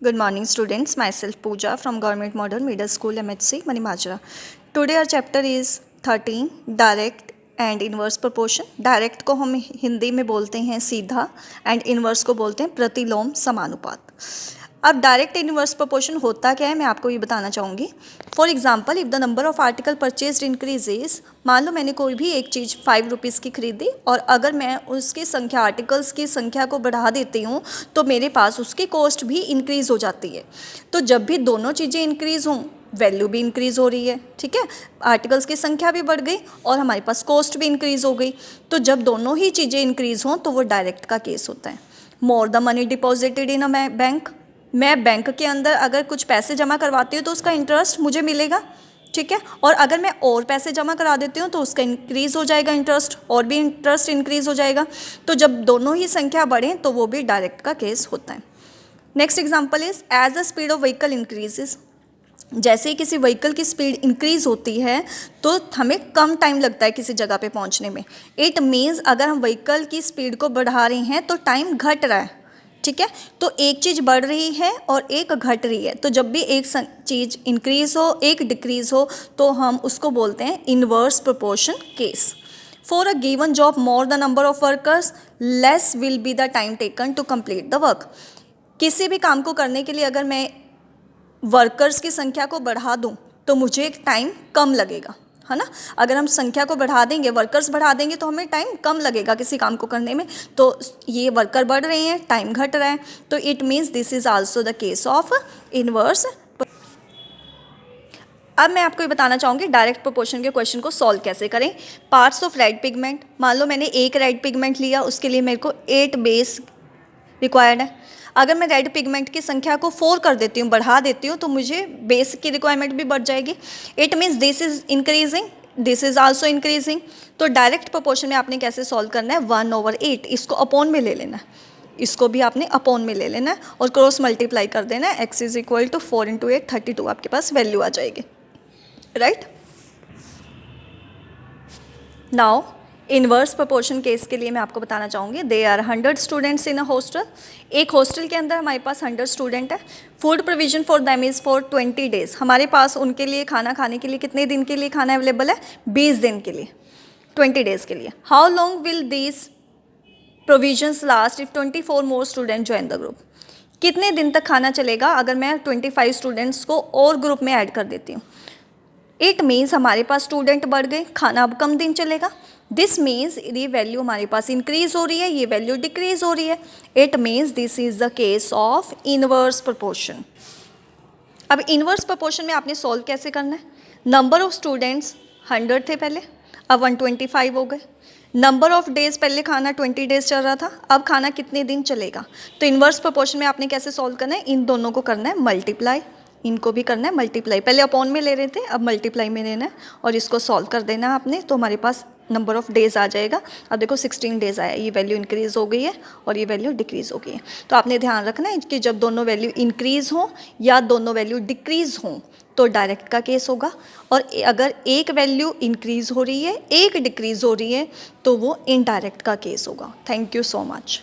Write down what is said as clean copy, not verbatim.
Good morning, students. Myself Pooja from Government Modern Middle School MHC Manimajra. Today our chapter is 13 Direct and Inverse Proportion. Direct को हम हिंदी में बोलते हैं सीधा and inverse को बोलते हैं प्रतिलोम समानुपात. अब डायरेक्ट इनवर्स प्रोपोर्शन होता क्या है मैं आपको ये बताना चाहूँगी. For example if the number of article purchase increases, मान लो मैंने कोई भी एक चीज़ 5 रुपीज़ की खरीदी और अगर मैं उसकी संख्या आर्टिकल्स की संख्या को बढ़ा देती हूँ तो मेरे पास उसकी कॉस्ट भी इंक्रीज़ हो जाती है. तो जब भी दोनों चीज़ें इंक्रीज़ हों वैल्यू भी इंक्रीज़ हो रही है. ठीक है, आर्टिकल्स की संख्या भी बढ़ गई और हमारे पास कॉस्ट भी इंक्रीज़ हो गई. तो जब दोनों ही चीज़ें इंक्रीज़ हों तो वो डायरेक्ट का केस होता है. More the money deposited in a bank, मैं बैंक के अंदर अगर कुछ पैसे जमा करवाती हूँ तो उसका इंटरेस्ट मुझे मिलेगा. ठीक है, और अगर मैं और पैसे जमा करा देती हूँ तो उसका इंक्रीज़ हो जाएगा इंटरेस्ट, और भी इंटरेस्ट इंक्रीज़ हो जाएगा. तो जब दोनों ही संख्या बढ़ें तो वो भी डायरेक्ट का केस होता है. Next example is as the speed of vehicle increases. जैसे ही किसी व्हीकल की स्पीड इंक्रीज़ होती है तो हमें कम टाइम लगता है किसी जगह पे पहुंचने में. इट मीन्स अगर हम व्हीकल की स्पीड को बढ़ा रहे हैं तो टाइम घट रहा है. ठीक है, तो एक चीज़ बढ़ रही है और एक घट रही है. तो जब भी एक चीज़ इंक्रीज़ हो एक डिक्रीज़ हो तो हम उसको बोलते हैं inverse proportion case. For a given job more the number of workers less will be the time taken to complete the work. किसी भी काम को करने के लिए अगर मैं वर्कर्स की संख्या को बढ़ा दूं तो मुझे टाइम कम लगेगा, है ना. अगर हम संख्या को बढ़ा देंगे, वर्कर्स बढ़ा देंगे तो हमें टाइम कम लगेगा किसी काम को करने में. तो ये वर्कर बढ़ रहे हैं, टाइम घट रहा है. तो it means this is also the case of inverse. अब मैं आपको ये बताना चाहूँगी डायरेक्ट प्रोपोर्शन के क्वेश्चन को सॉल्व कैसे करें. पार्ट्स ऑफ रेड पिगमेंट, मान लो मैंने एक रेड पिगमेंट लिया, उसके लिए मेरे को 8 बेस रिक्वायर्ड है. अगर मैं रेड पिगमेंट की संख्या को 4 कर देती हूँ, बढ़ा देती हूँ, तो मुझे बेस की रिक्वायरमेंट भी बढ़ जाएगी. It means this is increasing, this is also increasing. तो डायरेक्ट प्रोपोर्शन में आपने कैसे सॉल्व करना है, 1/8 इसको अपॉन में ले लेना है, इसको भी आपने अपॉन में ले लेना है और क्रॉस मल्टीप्लाई कर देना है. x इज इक्वल टू 4 × 8 32 आपके पास वैल्यू आ जाएगी. Right. Now inverse proportion case के लिए मैं आपको बताना चाहूँगी. They are 100 students in a hostel. एक हॉस्टल के अंदर हमारे पास 100 स्टूडेंट है. Food provision for them is for 20 days. हमारे पास उनके लिए खाना खाने के लिए कितने दिन के लिए खाना अवेलेबल है, 20 दिन के लिए, 20 डेज़ के लिए. How long will this provisions last if 24 more student join the group. कितने दिन तक खाना चलेगा अगर मैं 25 स्टूडेंट्स को और ग्रुप में ऐड कर देती हूँ. इट मीन्स हमारे पास स्टूडेंट बढ़ गए, खाना अब कम दिन चलेगा. दिस मीन्स ये वैल्यू हमारे पास इंक्रीज हो रही है, ये वैल्यू डिक्रीज हो रही है. It means this is the case of inverse proportion. अब इनवर्स प्रोपोर्शन में आपने सॉल्व कैसे करना है. नंबर ऑफ स्टूडेंट्स 100 थे पहले, अब 125 हो गए. नंबर ऑफ डेज, पहले खाना 20 डेज चल रहा था, अब खाना कितने दिन चलेगा. तो इनवर्स प्रोपोर्शन में आपने कैसे सॉल्व करना है, इन दोनों को करना है मल्टीप्लाई, इनको भी करना है मल्टीप्लाई. पहले अपॉन में ले रहे थे, अब मल्टीप्लाई में लेना है और इसको सॉल्व कर देना है आपने. तो हमारे पास नंबर ऑफ डेज़ आ जाएगा. अब देखो 16 डेज़ आया, ये वैल्यू इंक्रीज़ हो गई है और ये वैल्यू डिक्रीज़ हो गई है. तो आपने ध्यान रखना है कि जब दोनों वैल्यू इंक्रीज़ हों या दोनों वैल्यू डिक्रीज़ हों तो डायरेक्ट का केस होगा. और अगर एक वैल्यू इंक्रीज़ हो रही है एक डिक्रीज़ हो रही है तो वो इनडायरेक्ट का केस होगा. Thank you so much.